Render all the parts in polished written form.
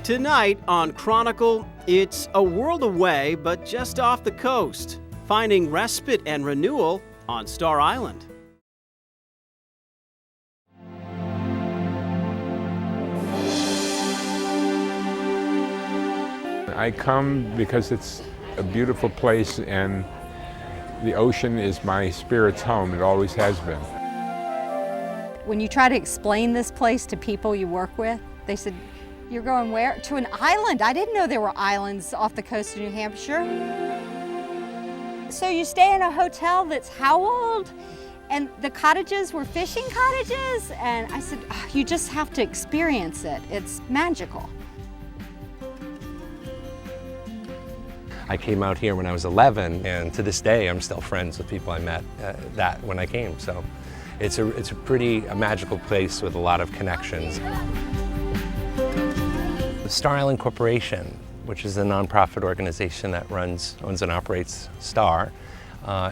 Tonight on Chronicle, it's a world away, but just off the coast, finding respite and renewal on Star Island. I come because it's a beautiful place and the ocean is my spirit's home. It always has been. When you try to explain this place to people you work with, they said, "You're going where?" "To an island." I didn't know there were islands off the coast of New Hampshire. So you stay in a hotel that's how old? And the cottages were fishing cottages? And I said, "Oh, you just have to experience it. It's magical." I came out here when I was 11, and to this day I'm still friends with people I met when I came. So it's a pretty magical place with a lot of connections. The Star Island Corporation, which is a nonprofit organization that owns and operates Star,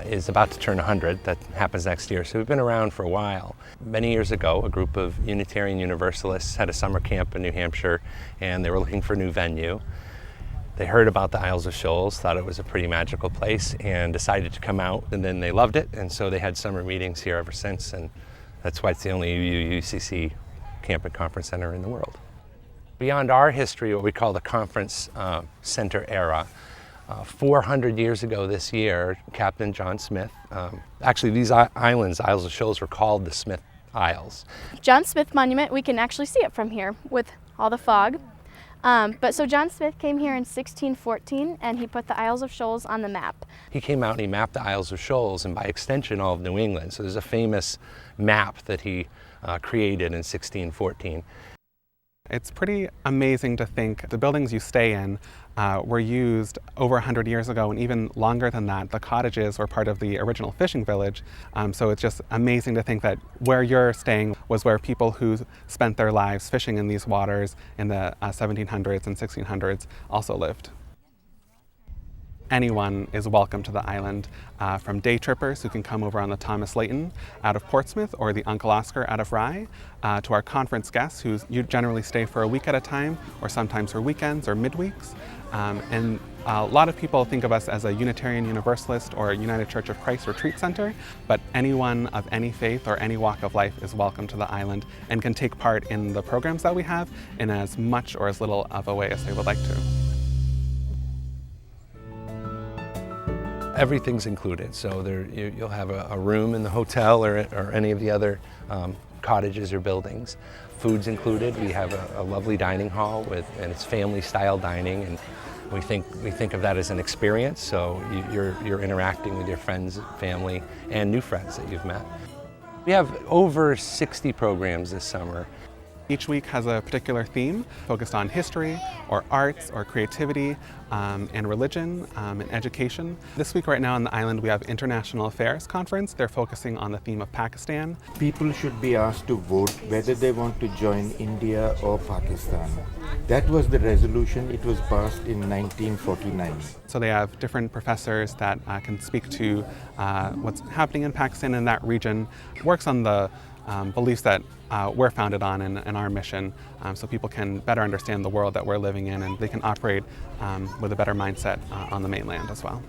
is about to turn 100. That happens next year. So we've been around for a while. Many years ago, a group of Unitarian Universalists had a summer camp in New Hampshire, and they were looking for a new venue. They heard about the Isles of Shoals, thought it was a pretty magical place, and decided to come out, and then they loved it, and so they had summer meetings here ever since, and that's why it's the only UCC camp and conference center in the world. Beyond our history, what we call the conference center era, 400 years ago this year, Captain John Smith, actually these islands, Isles of Shoals, were called the Smith Isles. John Smith Monument, we can actually see it from here with all the fog. So John Smith came here in 1614 and he put the Isles of Shoals on the map. He came out and he mapped the Isles of Shoals and by extension all of New England. So there's a famous map that he created in 1614. It's pretty amazing to think the buildings you stay in were used over 100 years ago, and even longer than that. The cottages were part of the original fishing village, so it's just amazing to think that where you're staying was where people who spent their lives fishing in these waters in the 1700s and 1600s also lived. Anyone is welcome to the island, from day trippers who can come over on the Thomas Layton out of Portsmouth or the Uncle Oscar out of Rye, to our conference guests who you generally stay for a week at a time or sometimes for weekends or midweeks. And a lot of people think of us as a Unitarian Universalist or a United Church of Christ retreat center, but anyone of any faith or any walk of life is welcome to the island and can take part in the programs that we have in as much or as little of a way as they would like to. Everything's included, so you'll have a room in the hotel or any of the other cottages or buildings. Food's included. We have a lovely dining hall and it's family-style dining, and we think of that as an experience. So you're interacting with your friends, family, and new friends that you've met. We have over 60 programs this summer. Each week has a particular theme focused on history or arts or creativity and religion and education. This week right now on the island we have International Affairs Conference. They're focusing on the theme of Pakistan. People should be asked to vote whether they want to join India or Pakistan. That was the resolution. It was passed in 1949. So they have different professors that can speak to what's happening in Pakistan and that region. Works on the beliefs that we're founded on and our mission, so people can better understand the world that we're living in and they can operate with a better mindset on the mainland as well.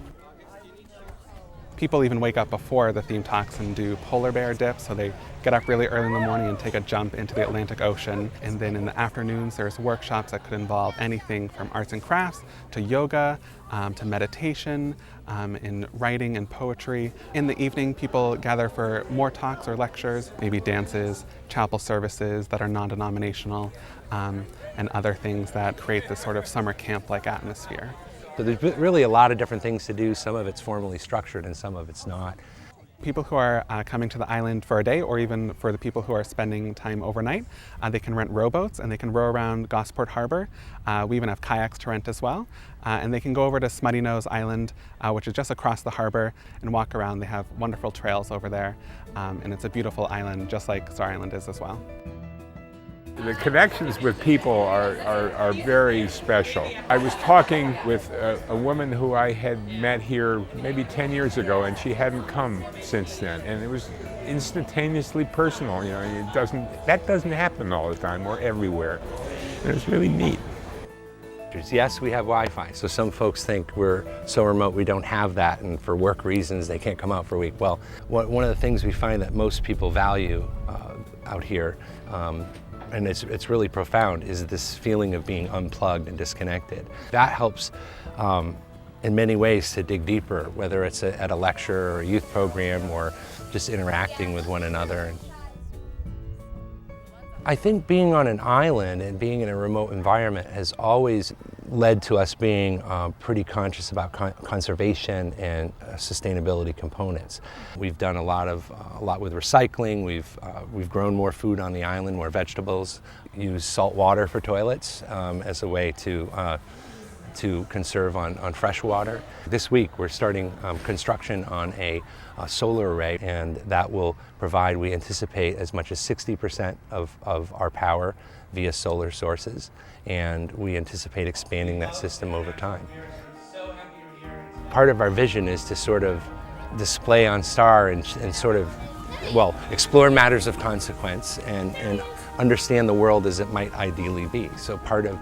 People even wake up before the theme talks and do polar bear dips, so they get up really early in the morning and take a jump into the Atlantic Ocean. And then in the afternoons there's workshops that could involve anything from arts and crafts to yoga to meditation, in writing and poetry. In the evening people gather for more talks or lectures, maybe dances, chapel services that are non-denominational, and other things that create this sort of summer camp-like atmosphere. So there's really a lot of different things to do. Some of it's formally structured and some of it's not. People who are coming to the island for a day, or even for the people who are spending time overnight, they can rent rowboats and they can row around Gosport Harbor. We even have kayaks to rent as well. And they can go over to Smutty Nose Island, which is just across the harbor, and walk around. They have wonderful trails over there, and it's a beautiful island, just like Star Island is as well. The connections with people are very special. I was talking with a woman who I had met here maybe 10 years ago, and she hadn't come since then. And it was instantaneously personal. You know, that doesn't happen all the time or everywhere. And it's really neat. features. Yes, we have Wi-Fi, so some folks think we're so remote we don't have that, and for work reasons they can't come out for a week. Well, one of the things we find that most people value out here, and it's really profound, is this feeling of being unplugged and disconnected. That helps in many ways to dig deeper, whether it's at a lecture or a youth program or just interacting with one another. I think being on an island and being in a remote environment has always led to us being pretty conscious about conservation and sustainability components. We've done a lot with recycling. We've grown more food on the island, more vegetables. Use salt water for toilets as a way to conserve on fresh water. This week we're starting construction on a solar array, and that will provide, we anticipate, as much as 60% of our power via solar sources, and we anticipate expanding that system over time. Part of our vision is to sort of display on STAR and sort of, well, explore matters of consequence and understand the world as it might ideally be. So part of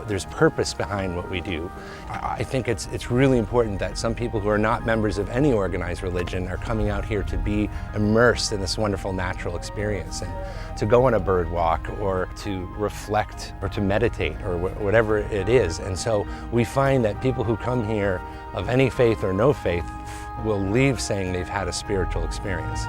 there's purpose behind what we do. I think it's really important that some people who are not members of any organized religion are coming out here to be immersed in this wonderful natural experience, and to go on a bird walk or to reflect or to meditate or whatever it is. And so we find that people who come here of any faith or no faith will leave saying they've had a spiritual experience.